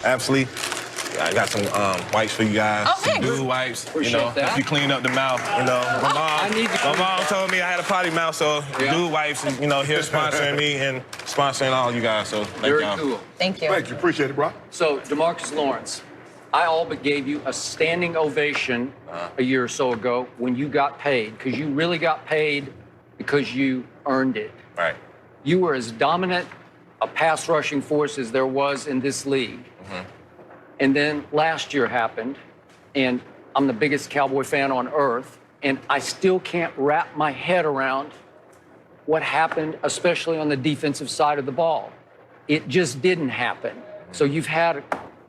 Absolutely. I got some wipes for you guys. Okay. Some dude wipes. Appreciate that. If you clean up the mouth. My mom told me I had a potty mouth, so dude wipes is, here sponsoring me and sponsoring all you guys. So thank y'all. Very cool. Thank you. Thank you. Appreciate it, bro. So, DeMarcus Lawrence, I all but gave you a standing ovation a year or so ago when you got paid, because you really got paid because you earned it. Right. You were as dominant a pass rushing force as there was in this league. And then last year happened, and I'm the biggest Cowboy fan on earth, and I still can't wrap my head around what happened, especially on the defensive side of the ball. It just didn't happen. So you've had a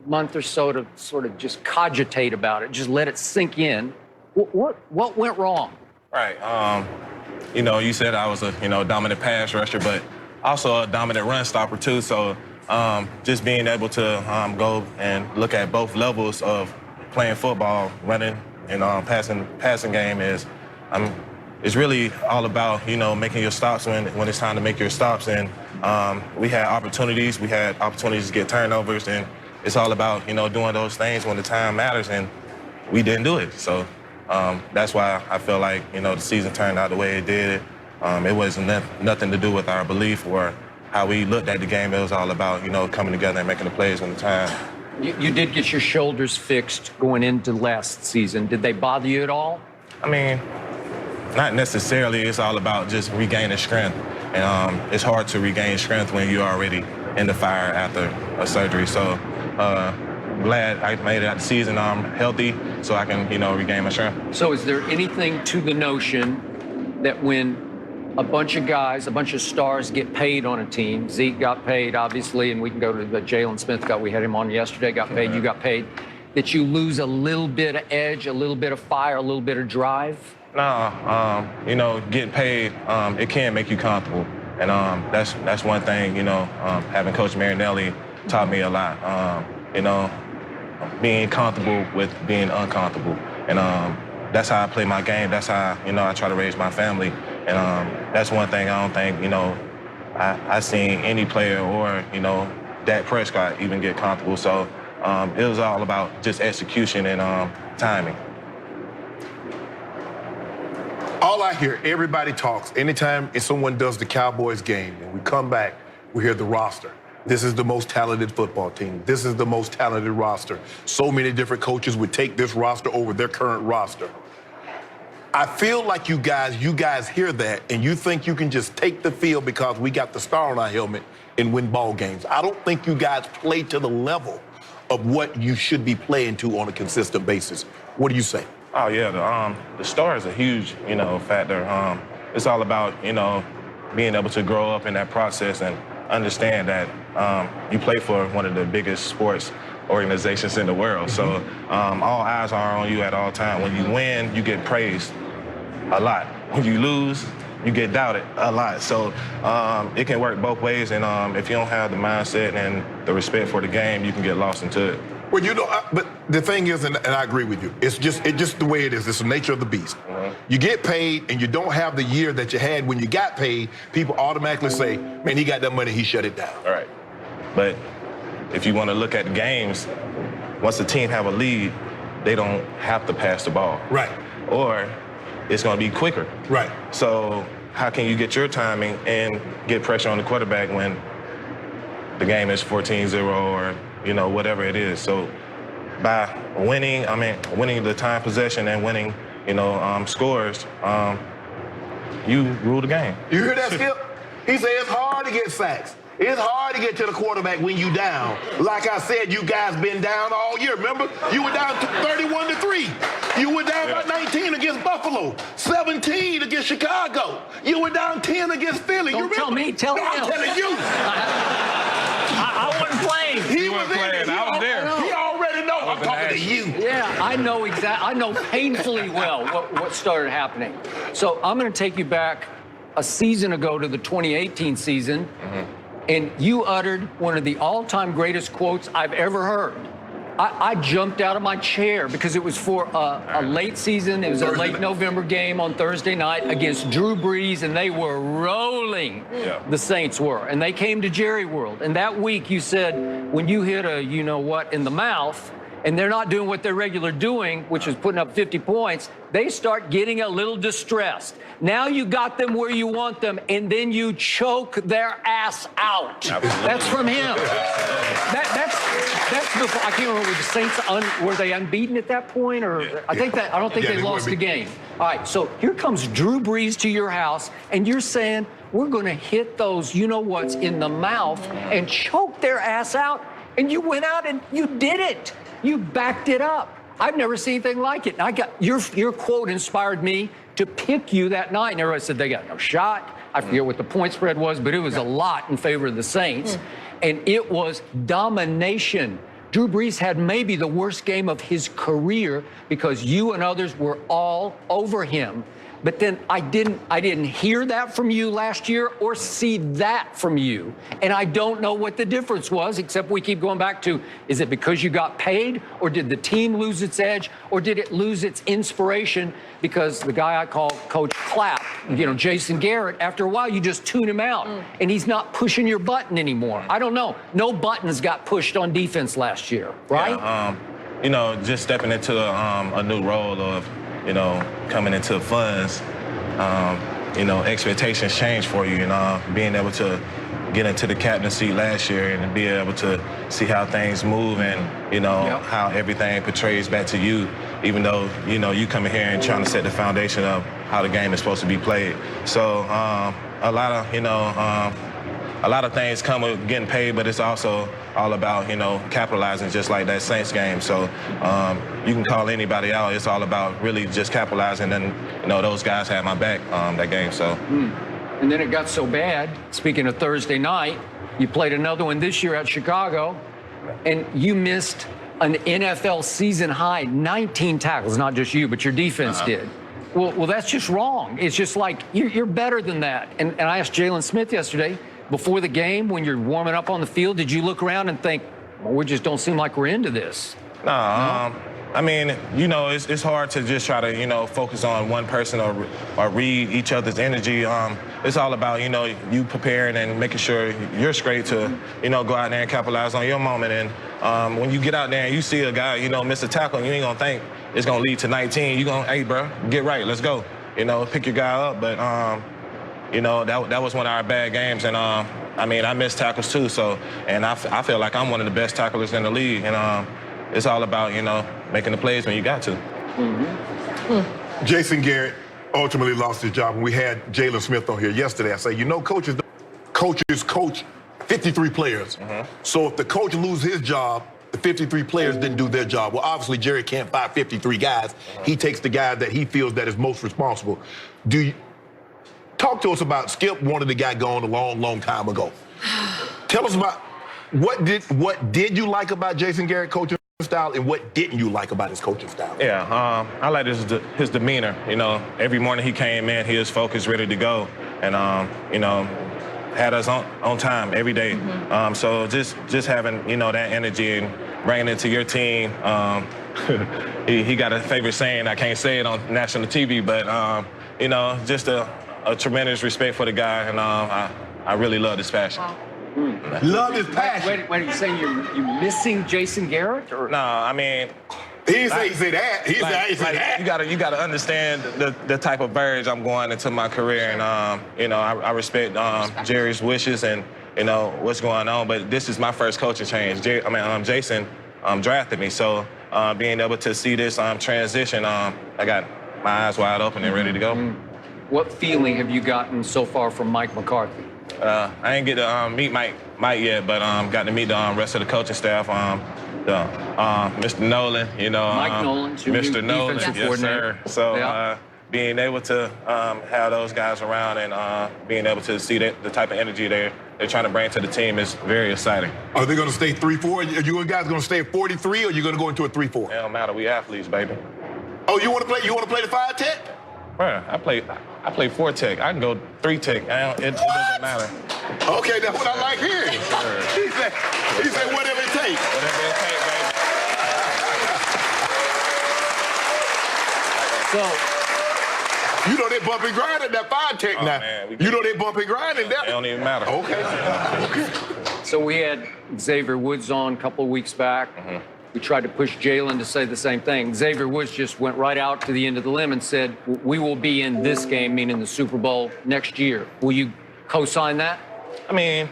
month or so to sort of just cogitate about it, just let it sink in. What went wrong? Right. You said I was a dominant pass rusher, but also a dominant run stopper too. So just being able to go and look at both levels of playing football, running and passing game is it's really all about making your stops when it's time to make your stops. And we had opportunities to get turnovers, and it's all about doing those things when the time matters, and we didn't do it. So that's why I feel like the season turned out the way it did. It wasn't nothing to do with our belief or how we looked at the game. It was all about coming together and making the plays when the time. You did get your shoulders fixed going into last season. Did they bother you at all? I mean, not necessarily. It's all about just regaining strength. And it's hard to regain strength when you're already in the fire after a surgery. So glad I made it out the season. I'm healthy, so I can, regain my strength. So is there anything to the notion that when a bunch of guys, a bunch of stars get paid on a team, Zeke got paid, obviously, and we can go to the Jalen Smith we had him on yesterday, got paid, you got paid, that you lose a little bit of edge, a little bit of fire, a little bit of drive? No, getting paid, it can make you comfortable. And that's one thing, having Coach Marinelli taught me a lot. Being comfortable with being uncomfortable. And that's how I play my game. That's how, I try to raise my family. And that's one thing I don't think, I seen any player or, Dak Prescott even get comfortable. So it was all about just execution and timing. All I hear, everybody talks. Anytime someone does the Cowboys game and we come back, we hear the roster. This is the most talented football team. This is the most talented roster. So many different coaches would take this roster over their current roster. I feel like you guys hear that and you think you can just take the field because we got the star on our helmet and win ball games. I don't think you guys play to the level of what you should be playing to on a consistent basis. What do you say? Oh yeah, the star is a huge, factor. It's all about, being able to grow up in that process and understand that you play for one of the biggest sports organizations in the world. So all eyes are on you at all times. When you win, you get praised a lot. When you lose, you get doubted a lot. So it can work both ways. And if you don't have the mindset and the respect for the game, you can get lost into it. Well, but the thing is, and I agree with you, it's just the way it is. It's the nature of the beast. You get paid and you don't have the year that you had when you got paid, people automatically say, man, he got that money, he shut it down. All right. But if you want to look at the games, once the team have a lead, they don't have to pass the ball. Right. Or it's going to be quicker. Right. So how can you get your timing and get pressure on the quarterback when the game is 14-0 or, whatever it is? So by winning the time possession and winning, scores, you rule the game. You hear that, Skip? He said it's hard to get sacks. It's hard to get to the quarterback when you down. Like I said, you guys been down all year. Remember? You were down 31-3. You were down by 19 against Buffalo, 17 against Chicago. You were down 10 against Philly. Don't tell me, tell him. I'm telling you. I wasn't playing. He was playing. I was there. He already know. I'm talking to you. Yeah, I know exactly. I know painfully well what started happening. So I'm going to take you back a season ago to the 2018 season. And you uttered one of the all-time greatest quotes I've ever heard. I jumped out of my chair because it was for a late season. It was a late November game on Thursday night against Drew Brees, and they were rolling. Yeah. The Saints were, and they came to Jerry World. And that week, you said when you hit a you-know-what in the mouth, and they're not doing what they're regular doing, which is putting up 50 points, they start getting a little distressed. Now you got them where you want them, and then you choke their ass out. Absolutely. That's from him. That's before. I can't remember, were the Saints were they unbeaten at that point, or I don't think they lost the game. All right, so here comes Drew Brees to your house, and you're saying we're going to hit those you-know-whats in the mouth and choke their ass out, and you went out and you did it. You backed it up. I've never seen anything like it. And I got your quote inspired me to pick you that night. And everybody said they got no shot. I forget what the point spread was, but it was a lot in favor of the Saints. And it was domination. Drew Brees had maybe the worst game of his career because you and others were all over him. But then I didn't hear that from you last year or see that from you. And I don't know what the difference was, except we keep going back to, is it because you got paid, or did the team lose its edge, or did it lose its inspiration? Because the guy I call Coach Clap, Jason Garrett, after a while you just tune him out and he's not pushing your button anymore. I don't know. No buttons got pushed on defense last year, right? Yeah, just stepping into a new role of, coming into funds, expectations change for you, being able to get into the captain seat last year and be able to see how things move and, how everything portrays back to you, even though, you coming here and trying to set the foundation of how the game is supposed to be played. So a lot of things come with getting paid, but it's also all about, capitalizing, just like that Saints game. So you can call anybody out. It's all about really just capitalizing. And, those guys had my back that game. So. And then it got so bad, speaking of Thursday night, you played another one this year at Chicago, and you missed an NFL season high 19 tackles. Not just you, but your defense did. Well, that's just wrong. It's just like, you're better than that. And I asked Jalen Smith yesterday, before the game, when you're warming up on the field, did you look around and think, well, we just don't seem like we're into this? No. I mean, it's hard to just try to, focus on one person or read each other's energy. It's all about, you preparing and making sure you're straight to, go out there and capitalize on your moment. And when you get out there and you see a guy, miss a tackle, you ain't going to think it's going to lead to 19. You're going, hey, bro, get right, let's go. Pick your guy up. But, that was one of our bad games. And, I missed tackles too. So, and I feel like I'm one of the best tacklers in the league. And it's all about, making the plays when you got to. Jason Garrett ultimately lost his job. And we had Jalen Smith on here yesterday. I say, coaches coach 53 players. So if the coach loses his job, the 53 players didn't do their job. Well, obviously, Jerry can't fire 53 guys. He takes the guy that he feels that is most responsible. Talk to us about Skip wanted the guy gone a long, long time ago. Tell us about what did you like about Jason Garrett coaching style, and what didn't you like about his coaching style? Yeah, I like his demeanor. Every morning he came in, he was focused, ready to go, and had us on time every day. So just having that energy and bringing it to your team. He got a favorite saying. I can't say it on national TV, but just a tremendous respect for the guy, and I really love his passion. Wow. Love his passion. Wait, are you saying you're missing Jason Garrett? Or? No, I mean, he didn't say that. He said that. You gotta understand the type of verge I'm going into my career, and I respect Jerry's wishes and what's going on. But this is my first coaching change. Jason drafted me, so being able to see this transition, I got my eyes wide open and ready to go. What feeling have you gotten so far from Mike McCarthy? I didn't get to meet Mike yet, but got to meet the rest of the coaching staff. Mr. Nolan, Mike Nolan, Mr. Nolan, yes, sir. So being able to have those guys around and being able to see the type of energy they're trying to bring to the team is very exciting. Are they going to stay 3-4? Are you guys going to stay at 43, or are you going to go into a 3-4? It don't matter. We athletes, baby. Oh, you want to play? You want to play the 5-tech? Bro, I play 4-tech. I can go 3-tech. It doesn't matter. Okay, that's what I like hearing. He said, whatever it takes. Whatever it takes, baby. So You know they bump and grind at that fire tech now. Man, you know they bump and grind in that. It don't even matter. Okay. we had Xavier Woods on a couple of weeks back. We tried to push Jalen to say the same thing. Xavier Woods just went right out to the end of the limb and said, we will be in this game, meaning the Super Bowl, next year. Will you co-sign that? I mean,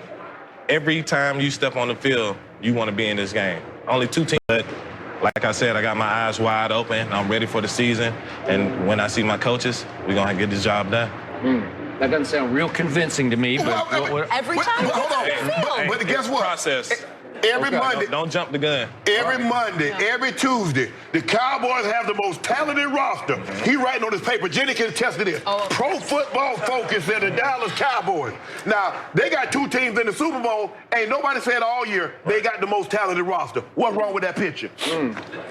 every time you step on the field, you want to be in this game. Only 2 teams, but like I said, I got my eyes wide open. I'm ready for the season. And when I see my coaches, we're going to get this job done. That doesn't sound real convincing to me, but Every time. Hold on. But guess what? Process. Every Monday. Don't jump the gun. Every Monday, every Tuesday, the Cowboys have the most talented roster. He writing on his paper. Jenny can attest to this. Pro Football Focus and the Dallas Cowboys. Now, they got 2 teams in the Super Bowl. Ain't nobody said all year they got the most talented roster. What's wrong with that picture?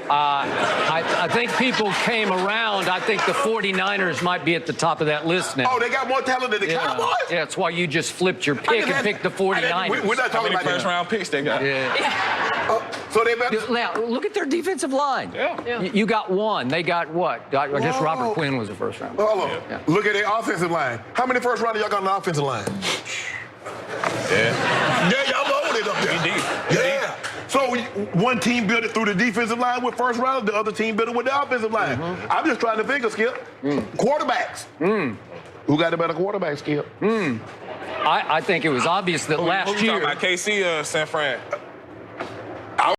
I think people came around. I think the 49ers might be at the top of that list now. Oh, they got more talent than the Cowboys? Yeah, that's why you just flipped your pick and picked the 49ers. We're not How talking many about first-round picks they got? So they better. Now, look at their defensive line. Yeah. You got one. They got what? I guess Whoa. Robert Quinn was the first round. Hold on. Look at their offensive line. How many first rounders y'all got on the offensive line? Yeah, y'all loaded up there. We deep. Yeah. So one team built it through the defensive line with first round, the other team built it with the offensive line. I'm just trying to figure, Skip. Quarterbacks. Who got a better quarterback, Skip? I think it was obvious that last Who you year. talking about, KC or San Fran?